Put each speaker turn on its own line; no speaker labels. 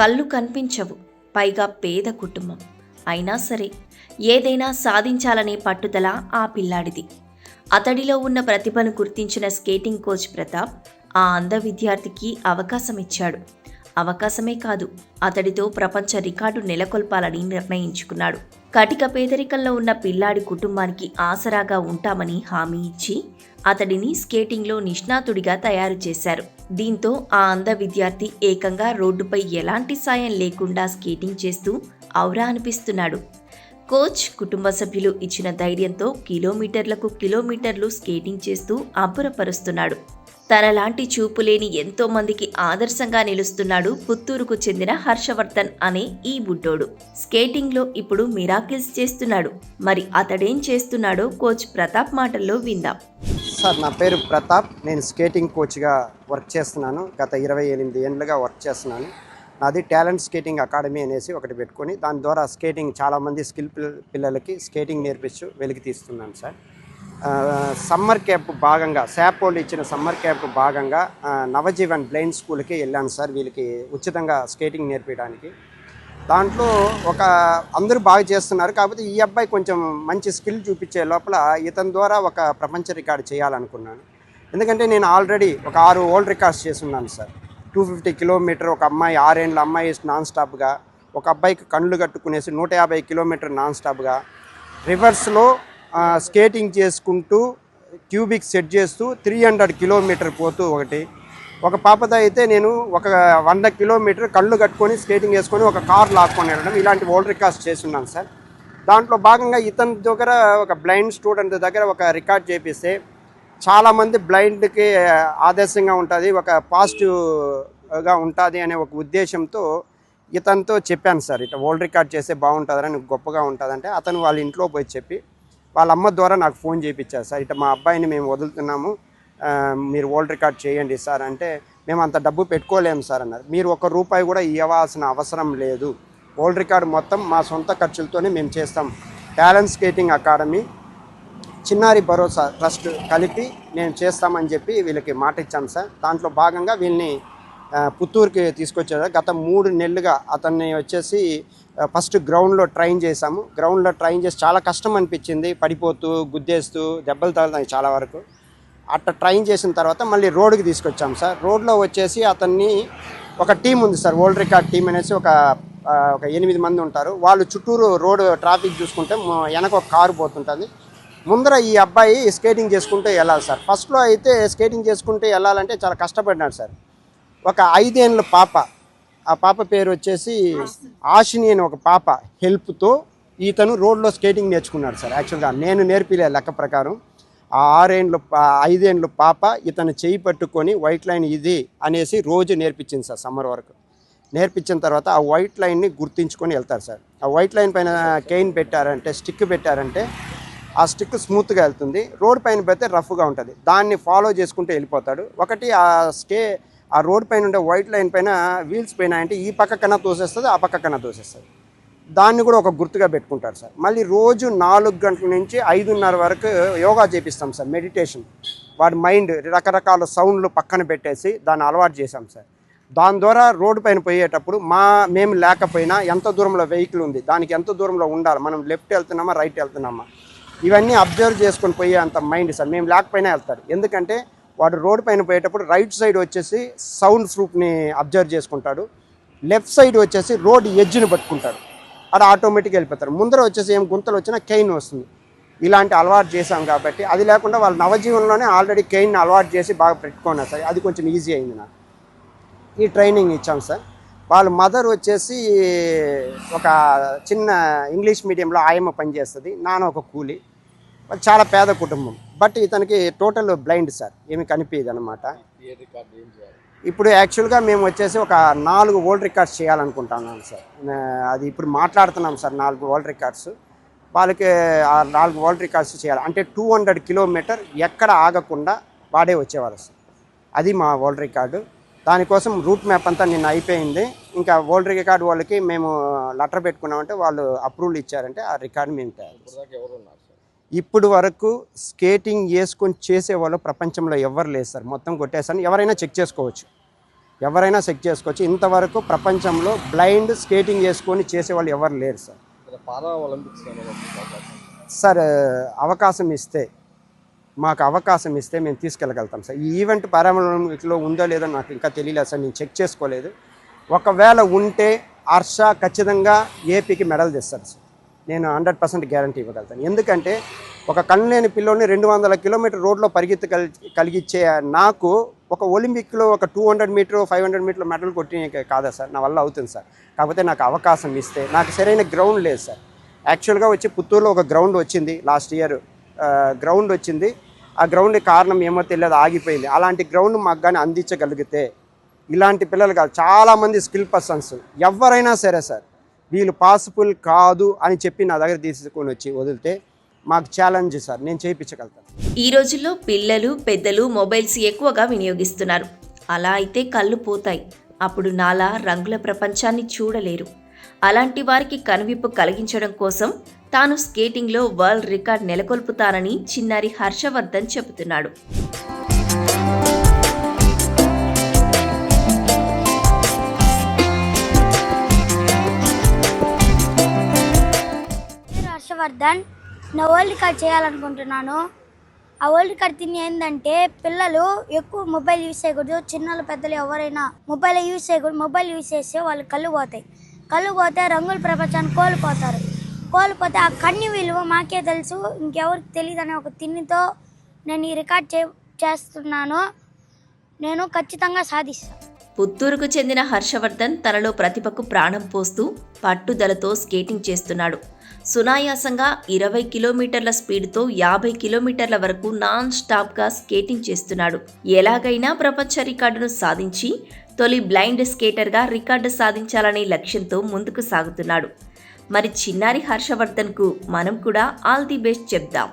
కళ్ళు కనిపించవు, పైగా పేద కుటుంబం. అయినా సరే ఏదైనా సాధించాలనే పట్టుదల ఆ పిల్లాడిది. అతడిలో ఉన్న ప్రతిభను గుర్తించిన స్కేటింగ్ కోచ్ ప్రతాప్ ఆ అంధ విద్యార్థికి అవకాశం ఇచ్చాడు. అవకాశమే కాదు, అతడితో ప్రపంచ రికార్డు నెలకొల్పాలని నిర్ణయించుకున్నాడు. కటిక పేదరికంలో ఉన్న పిల్లాడి కుటుంబానికి ఆసరాగా ఉంటామని హామీ ఇచ్చి అతడిని స్కేటింగ్లో నిష్ణాతుడిగా తయారు చేశారు. దీంతో ఆ అంధ విద్యార్థి ఏకంగా రోడ్డుపై ఎలాంటి సాయం లేకుండా స్కేటింగ్ చేస్తూ ఔరా అనిపిస్తున్నాడు. కోచ్, కుటుంబ సభ్యులు ఇచ్చిన ధైర్యంతో కిలోమీటర్లకు కిలోమీటర్లు స్కేటింగ్ చేస్తూ అబ్బురపరుస్తున్నాడు. తనలాంటి చూపులేని ఎంతో మందికి ఆదర్శంగా నిలుస్తున్నాడు పుత్తూరుకు చెందిన హర్షవర్ధన్ అనే ఈ బుడ్డోడు. స్కేటింగ్లో ఇప్పుడు మిరాకిల్స్ చేస్తున్నాడు. మరి అతడేం చేస్తున్నాడో కోచ్ ప్రతాప్ మాటల్లో విందాం.
సార్, నా పేరు ప్రతాప్. నేను స్కేటింగ్ కోచ్గా వర్క్ చేస్తున్నాను. గత 28 ఏళ్ళుగా వర్క్ చేస్తున్నాను. నాది టాలెంట్ స్కేటింగ్ అకాడమీ అనేసి ఒకటి పెట్టుకొని దాని ద్వారా స్కేటింగ్ చాలామంది స్కిల్ పిల్లలకి స్కేటింగ్ నేర్పించు వెలికి తీస్తున్నాను సార్. సమ్మర్ క్యాంప్ భాగంగా శాపోళ్ళు ఇచ్చిన సమ్మర్ క్యాంప్ భాగంగా నవజీవన్ బ్లైండ్ స్కూల్కి వెళ్ళాను సార్. వీళ్ళకి ఉచితంగా స్కేటింగ్ నేర్పించడానికి. దాంట్లో అందరూ బాగా చేస్తున్నారు. కాకపోతే ఈ అబ్బాయి కొంచెం మంచి స్కిల్ చూపించే లోపల ఇతని ద్వారా ఒక ప్రపంచ రికార్డు చేయాలనుకున్నాను. ఎందుకంటే నేను ఆల్రెడీ ఒక 6 వరల్డ్ రికార్డ్స్ చేస్తున్నాను సార్. 250 కిలోమీటర్ ఒక అమ్మాయి, 6 ఏళ్ళ అమ్మాయి నాన్ స్టాప్గా, ఒక అబ్బాయికి కళ్ళు కట్టుకునేసి 150 కిలోమీటర్ నాన్ స్టాప్గా, రివర్స్లో స్కేటింగ్ చేసుకుంటూ క్యూబిక్ సెట్ చేస్తూ 300 కిలోమీటర్ పోతూ ఒక పాపతో అయితే నేను ఒక 100 కిలోమీటర్ కళ్ళు కట్టుకొని స్కేటింగ్ వేసుకొని ఒక కార్ లాక్కొని వెళ్ళడం, ఇలాంటి వరల్డ్ రికార్డ్స్ చేస్తున్నాను సార్. దాంట్లో భాగంగా ఇతని దగ్గర ఒక బ్లైండ్ స్టూడెంట్ దగ్గర ఒక రికార్డ్ చేపిస్తే చాలామంది బ్లైండ్కి ఆదర్శంగా ఉంటుంది, ఒక పాజిటివ్గా ఉంటుంది అనే ఒక ఉద్దేశంతో ఇతనితో చెప్పాను సార్. ఇట్లా వరల్డ్ రికార్డ్ చేస్తే బాగుంటుందని, గొప్పగా ఉంటుందంటే అతను వాళ్ళ ఇంట్లో పోయి చెప్పి వాళ్ళ అమ్మ ద్వారా నాకు ఫోన్ చేయించారు సార్. ఇట్లా మా అబ్బాయిని మేము వదులుతున్నాము, మీరు వరల్డ్ రికార్డ్ చేయండి సార్ అంటే, మేము అంత డబ్బు పెట్టుకోలేము సార్ అన్నారు. మీరు ₹1 కూడా ఇవ్వాల్సిన అవసరం లేదు, వరల్డ్ రికార్డ్ మొత్తం మా సొంత ఖర్చులతోనే మేము చేస్తాం. టాలెంట్ స్కేటింగ్ అకాడమీ, చిన్నారి భరోసా ట్రస్ట్ కలిపి నేను చేస్తామని చెప్పి వీళ్ళకి మాట ఇచ్చాం సార్. దాంట్లో భాగంగా వీళ్ళని పుత్తూరుకి తీసుకొచ్చారు. గత 3 నెలలుగా అతన్ని వచ్చేసి ఫస్ట్ గ్రౌండ్లో ట్రైన్ చేశాము. గ్రౌండ్లో ట్రైన్ చేసి చాలా కష్టం అనిపించింది, పడిపోతూ గుద్దేస్తూ దెబ్బలు తగులుతాయి చాలా వరకు. అట్లా ట్రైన్ చేసిన తర్వాత మళ్ళీ రోడ్డుకి తీసుకొచ్చాం సార్. రోడ్లో వచ్చేసి అతన్ని ఒక టీం ఉంది సార్, వరల్డ్ రికార్డ్ టీం అనేసి ఒక 8 మంది ఉంటారు. వాళ్ళు చుట్టూరు రోడ్ ట్రాఫిక్ చూసుకుంటే వెనక ఒక కారు పోతుంటుంది. ముందర ఈ అబ్బాయి స్కేటింగ్ చేసుకుంటూ వెళ్ళాలి సార్. ఫస్ట్లో అయితే స్కేటింగ్ చేసుకుంటూ వెళ్ళాలంటే చాలా కష్టపడినాడు సార్. ఒక 5 ఏళ్ళ పాప, ఆ పాప పేరు వచ్చేసి ఆశిని అని ఒక పాప హెల్ప్తో ఇతను రోడ్లో స్కేటింగ్ నేర్చుకున్నాడు సార్. యాక్చువల్గా నేను నేర్పిలే లెక్క ప్రకారం. ఆ 5 ఏళ్ళ పాప ఇతను చేయి పట్టుకొని వైట్ లైన్ ఇది అనేసి రోజు నేర్పించింది సార్. సమ్మర్ వరకు నేర్పించిన తర్వాత ఆ వైట్ లైన్ని గుర్తించుకొని వెళ్తారు సార్. ఆ వైట్ లైన్ పైన కెయిన్ పెట్టారంటే, స్టిక్ పెట్టారంటే ఆ స్టిక్ స్మూత్గా వెళ్తుంది. రోడ్ పైన పెడితే రఫ్గా ఉంటుంది. దాన్ని ఫాలో చేసుకుంటూ వెళ్ళిపోతాడు. ఒకటి ఆ రోడ్ పైన ఉండే వైట్ లైన్ పైన వీల్స్ పైన అంటే ఈ పక్క కన్నా తోసేస్తుంది, ఆ పక్క కన్నా తోసేస్తుంది. దాన్ని కూడా ఒక గుర్తుగా పెట్టుకుంటారు సార్. మళ్ళీ రోజు 4 గంటల నుంచి 5:30 వరకు యోగా చేపిస్తాం సార్, మెడిటేషన్. వాడి మైండ్ రకరకాల సౌండ్లు పక్కన పెట్టేసి దాన్ని అలవాటు చేశాం సార్. దాని ద్వారా రోడ్డు పైన పోయేటప్పుడు మేము లేకపోయినా ఎంత దూరంలో వెహికల్ ఉంది, దానికి ఎంత దూరంలో ఉండాలి, మనం లెఫ్ట్ వెళ్తున్నామా రైట్ వెళ్తున్నామా, ఇవన్నీ అబ్జర్వ్ చేసుకొని పోయే అంత మైండ్ సార్. మేము లేకపోయినా వెళ్తాడు. ఎందుకంటే వాడు రోడ్డు పైన పోయేటప్పుడు రైట్ సైడ్ వచ్చేసి సౌండ్ ప్రూఫ్ని అబ్జర్వ్ చేసుకుంటాడు, లెఫ్ట్ సైడ్ వచ్చేసి రోడ్ ఎడ్జ్ని పట్టుకుంటాడు. అక్కడ ఆటోమేటిక్గా వెళ్ళిపోతారు. ముందర వచ్చేసి ఏం గుంతలు వచ్చినా కెయిన్ వస్తుంది. ఇలాంటి అలవాటు చేశాం కాబట్టి, అది లేకుండా వాళ్ళు నవజీవనంలోనే ఆల్రెడీ కెయిన్ అలవాటు చేసి బాగా పెట్టుకున్నారు సార్. అది కొంచెం ఈజీ అయింది నాకు. ఈ ట్రైనింగ్ ఇచ్చాం సార్. వాళ్ళ మదర్ వచ్చేసి ఒక చిన్న ఇంగ్లీష్ మీడియంలో ఆయమ్మ పనిచేస్తుంది, నాన్న ఒక కూలి. చాలా పేద కుటుంబం. బట్ ఇతనికి టోటల్ బ్లైండ్ సార్, ఏమి కనిపించదు అనమాట. ఇప్పుడు యాక్చువల్గా మేము వచ్చేసి ఒక 4 వరల్డ్ రికార్డ్స్ చేయాలనుకుంటున్నాం సార్. అది ఇప్పుడు మాట్లాడుతున్నాం సార్. 4 వరల్డ్ రికార్డ్స్ వాళ్ళకి, ఆ 4 వరల్డ్ రికార్డ్స్ చేయాలి అంటే 200 కిలోమీటర్ ఎక్కడ ఆగకుండా వాడే వచ్చేవారు సార్. అది మా వరల్డ్ రికార్డు. దానికోసం రూట్ మ్యాప్ అంతా నిన్న అయిపోయింది. ఇంకా వరల్డ్ రికార్డు వాళ్ళకి మేము లెటర్ పెట్టుకున్నామంటే వాళ్ళు అప్రూవల్ ఇచ్చారంటే ఆ రికార్డు మేము తయారు. ఇప్పుడు వరకు స్కేటింగ్ వేసుకొని చేసేవాళ్ళు ప్రపంచంలో ఎవరు లేదు సార్. మొత్తం కొట్టేసాను, ఎవరైనా చెక్ చేసుకోవచ్చు. ఎవరైనా చెక్ చేసుకోవచ్చు. ఇంతవరకు ప్రపంచంలో బ్లైండ్ స్కేటింగ్ వేసుకొని చేసేవాళ్ళు ఎవరు లేరు సార్.
పారా ఒలింపిక్స్
సార్ అవకాశం ఇస్తే మాకు అవకాశం ఇస్తే మేము తీసుకెళ్ళగలుగుతాం సార్. ఈ ఈవెంట్ పారాలింపిక్లో ఉందో లేదో నాకు ఇంకా తెలియలేదు సార్, నేను చెక్ చేసుకోలేదు. ఒకవేళ ఉంటే హర్ష ఖచ్చితంగా ఏపీకి మెడల్ తెస్తారు సార్. నేను 100% గ్యారంటీ ఇవ్వగలుగుతాను. ఎందుకంటే ఒక కన్నులేని పిల్లోని 200 కిలోమీటర్ రోడ్లో కలిగించే నాకు ఒక ఒలింపిక్లో ఒక 200 మీటర్ 500 మీటర్ల మెడల్ కొట్టి కాదా సార్, నా వల్ల అవుతుంది సార్. కాకపోతే నాకు అవకాశం ఇస్తే, నాకు సరైన గ్రౌండ్ లేదు సార్. యాక్చువల్గా వచ్చి పుత్తూరులో ఒక గ్రౌండ్ వచ్చింది, లాస్ట్ ఇయర్ గ్రౌండ్ వచ్చింది. ఆ గ్రౌండ్ కారణం ఏమో తెలియదు, ఆగిపోయింది. అలాంటి గ్రౌండ్ మాకు కానీ అందించగలిగితే ఇలాంటి పిల్లలు కాదు, చాలామంది స్కిల్ పర్సన్స్ ఎవరైనా సరే సార్ వీళ్ళు పాసిబుల్ కాదు అని చెప్పి నా దగ్గర తీసుకొని వచ్చి వదిలితే మాకు ఛాలెంజ్ సార్, నేను చేయించగలుగుతాను.
ఈ రోజుల్లో పిల్లలు పెద్దలు మొబైల్స్ ఎక్కువగా వినియోగిస్తున్నారు. అలా అయితే కళ్ళు పోతాయి. అప్పుడు నాలా రంగుల ప్రపంచాన్ని చూడలేరు. అలాంటి వారికి కనువిప్పు కలిగించడం కోసం తాను స్కేటింగ్లో వరల్డ్ రికార్డ్ నెలకొల్పుతానని చిన్నారి హర్షవర్ధన్ చెబుతున్నాడు.
హర్షవర్ధన్, నా వరల్డ్ రికార్డ్ చేయాలనుకుంటున్నాను. ఆ వరల్డ్ రికార్డ్ తిని ఏంటంటే పిల్లలు ఎక్కువ మొబైల్ యూజ్ చేయకూడదు. చిన్నలు పెద్దలు ఎవరైనా మొబైల్ యూజ్ చేయకూడదు. మొబైల్ యూజ్ చేస్తే వాళ్ళు కళ్ళు పోతాయి. కళ్ళు పోతే రంగుల ప్రపంచాన్ని కోల్పోతే ఆ కన్ను విలువ మాకే తెలుసు, ఇంకెవరికి తెలియదు అనే ఒక తిన్నితో నేను ఈ రికార్డ్ చేస్తున్నాను. నేను ఖచ్చితంగా సాధిస్తాను.
పుత్తూరుకు చెందిన హర్షవర్ధన్ తనలో ప్రతిభకు ప్రాణం పోస్తూ పట్టుదలతో స్కేటింగ్ చేస్తున్నాడు. సునాయాసంగా 20 కిలోమీటర్ల స్పీడ్తో 50 కిలోమీటర్ల వరకు నాన్ స్టాప్గా స్కేటింగ్ చేస్తున్నాడు. ఎలాగైనా ప్రపంచ రికార్డును సాధించి తొలి బ్లైండ్ స్కేటర్గా రికార్డు సాధించాలనే లక్ష్యంతో ముందుకు సాగుతున్నాడు. మరి చిన్నారి హర్షవర్ధన్కు మనం కూడా ఆల్ ది బెస్ట్ చెప్దాం.